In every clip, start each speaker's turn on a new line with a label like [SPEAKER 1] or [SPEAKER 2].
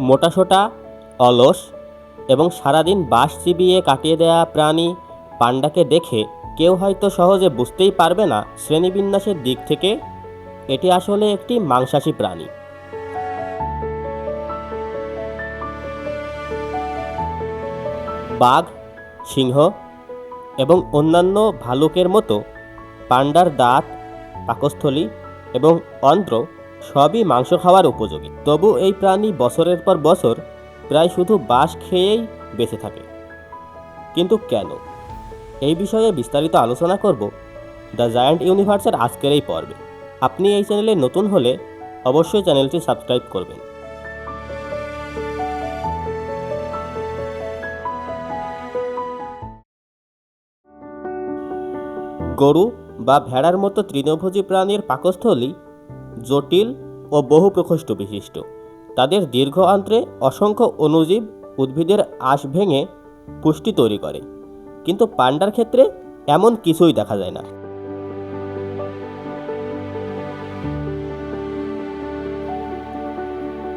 [SPEAKER 1] মোটাসোটা, অলস এবং সারাদিন বাঁশ চিবিয়ে কাটিয়ে দেয়া প্রাণী পান্ডাকে দেখে কেউ হয়তো সহজে বুঝতেই পারবে না শ্রেণীবিন্যাসের দিক থেকে এটি আসলে একটি মাংসাশী প্রাণী। বাঘ, সিংহ এবং অন্যান্য ভালুকের মতো পান্ডার দাঁত, পাকস্থলী এবং অন্ত্র সবই মাংস খাওয়ার উপযোগী। তবু এই প্রাণী বছরের পর বছর প্রায় শুধু বাঁশ খেয়েই বেঁচে থাকে। কিন্তু কেন? এই বিষয়ে বিস্তারিত আলোচনা করব দ্য জায়ান্ট ইউনিভার্সের আজকের এই পর্বে। আপনি এই চ্যানেলে নতুন হলে অবশ্যই চ্যানেলটি সাবস্ক্রাইব করবেন। গরু বা ভেড়ার মতো তৃণভোজী প্রাণীর পাকস্থলী জটিল ও বহু প্রকোষ্ঠ বিশিষ্ট। তাদের দীর্ঘ অন্ত্রে অসংখ্য অণুজীব উদ্ভিদের আঁশ ভেঙে পুষ্টি তৈরি করে, কিন্তু পান্ডার ক্ষেত্রে এমন কিছুই দেখা যায় না।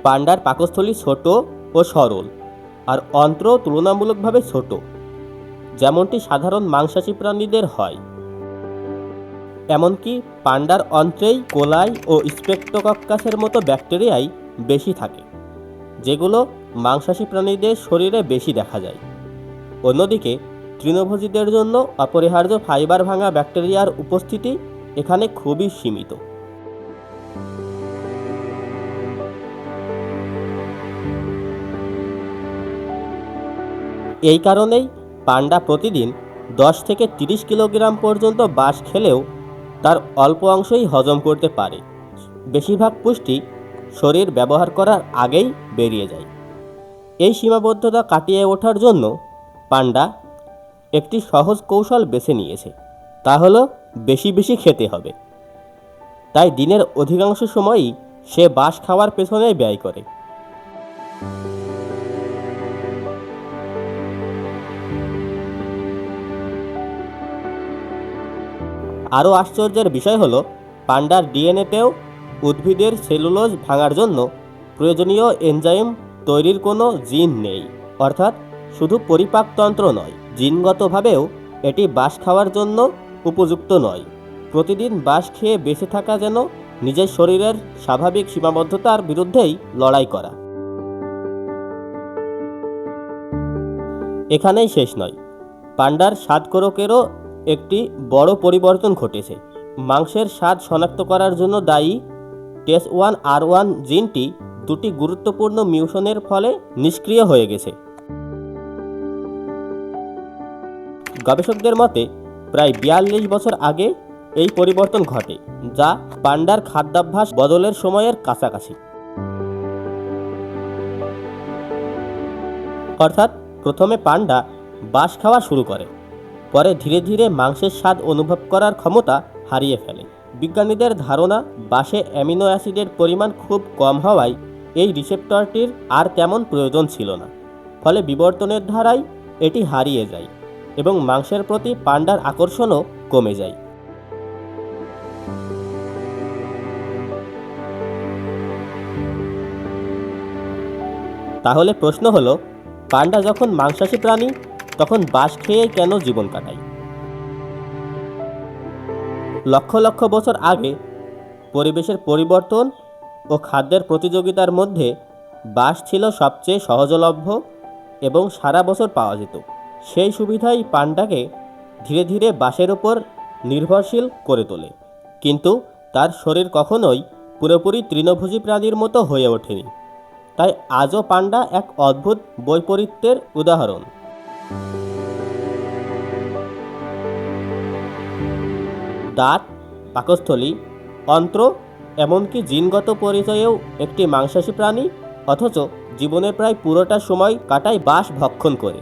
[SPEAKER 1] পান্ডার পাকস্থলী ছোট ও সরল, আর অন্ত্র তুলনামূলকভাবে ছোট, যেমনটি সাধারণ মাংসাশী প্রাণীদের হয়। এমনকি পান্ডার অন্ত্রেই কোলাই ও স্ট্রেপ্টোকক্কাসের মতো ব্যাকটেরিয়াই বেশি থাকে, যেগুলো মাংসাশী প্রাণীদের শরীরে বেশি দেখা যায়। অন্যদিকে তৃণভোজীদের জন্য অপরিহার্য ফাইবার ভাঙা ব্যাকটেরিয়ার উপস্থিতি এখানে খুবই সীমিত। এই কারণেই পান্ডা প্রতিদিন 10 থেকে 30 কিলোগ্রাম পর্যন্ত বাঁশ খেলেও তার অল্প অংশই হজম করতে পারে। বেশিরভাগ পুষ্টি শরীর ব্যবহার করার আগেই বেরিয়ে যায়। এই সীমাবদ্ধতা কাটিয়ে ওঠার জন্য পান্ডা একটি সহজ কৌশল বেছে নিয়েছে, তা হলো বেশি বেশি খেতে হবে। তাই দিনের অধিকাংশ সময়ই সে বাঁশ খাওয়ার পেছনে ব্যয় করে। আরও আশ্চর্যের বিষয় হলো, পান্ডার ডিএনএতেও উদ্ভিদের সেলুলোজ ভাঙার জন্য প্রয়োজনীয় এনজাইম তৈরির কোনো জিন নেই। অর্থাৎ শুধু পরিপাকতন্ত্র নয়, জিনগতভাবেও এটি বাঁশ খাওয়ার জন্য উপযুক্ত নয়। প্রতিদিন বাঁশ খেয়ে বেঁচে থাকা যেন নিজের শরীরের স্বাভাবিক সীমাবদ্ধতার বিরুদ্ধেই লড়াই করা। এখানেই শেষ নয়, পান্ডার স্বাদকোরকেরও একটি বড় পরিবর্তন ঘটেছে। মাংসের স্বাদ শনাক্ত করার জন্য দায়ী TES1R1 জিনটি দুটি গুরুত্বপূর্ণ মিউশনের ফলে নিষ্ক্রিয় হয়ে গেছে। গবেষকদের মতে প্রায় 42 বছর আগে এই পরিবর্তন ঘটে, যা পান্ডার খাদ্যাভ্যাস বদলের সময়ের কাছাকাছি। অর্থাৎ প্রথমে পান্ডা বাঁশ খাওয়া শুরু করে, পরে ধীরে ধীরে মাংসের স্বাদ অনুভব করার ক্ষমতা হারিয়ে ফেলে। বিজ্ঞানীদের ধারণা, বাঁশে অ্যামিনো অ্যাসিডের পরিমাণ খুব কম হওয়ায় এই রিসেপ্টরটির আর তেমন প্রয়োজন ছিল না। ফলে বিবর্তনের ধারায় এটি হারিয়ে যায় এবং মাংসের প্রতি পান্ডার আকর্ষণও কমে যায়। তাহলে প্রশ্ন হলো, পান্ডা যখন মাংসাশী প্রাণী, তখন বাঁশ খেয়ে কেন জীবন কাটায়? লক্ষ লক্ষ বছর আগে পরিবেশের পরিবর্তন ও খাদ্যের প্রতিযোগিতার মধ্যে বাঁশ ছিল সবচেয়ে সহজলভ্য এবং সারা বছর পাওয়া যেত। সেই সুবিধাই পান্ডাকে ধীরে ধীরে বাঁশের ওপর নির্ভরশীল করে তোলে। কিন্তু তার শরীর কখনোই পুরোপুরি তৃণভোজী প্রাণীর মতো হয়ে ওঠেনি। তাই আজও পান্ডা এক অদ্ভুত বৈপরীত্যের উদাহরণ। দাঁত, পাকস্থলী, অন্ত্র, এমনকি জিনগত পরিচয়েও একটি মাংসাশী প্রাণী, অথচ জীবনের প্রায় পুরোটা সময় কাটায় বাঁশ ভক্ষণ করে।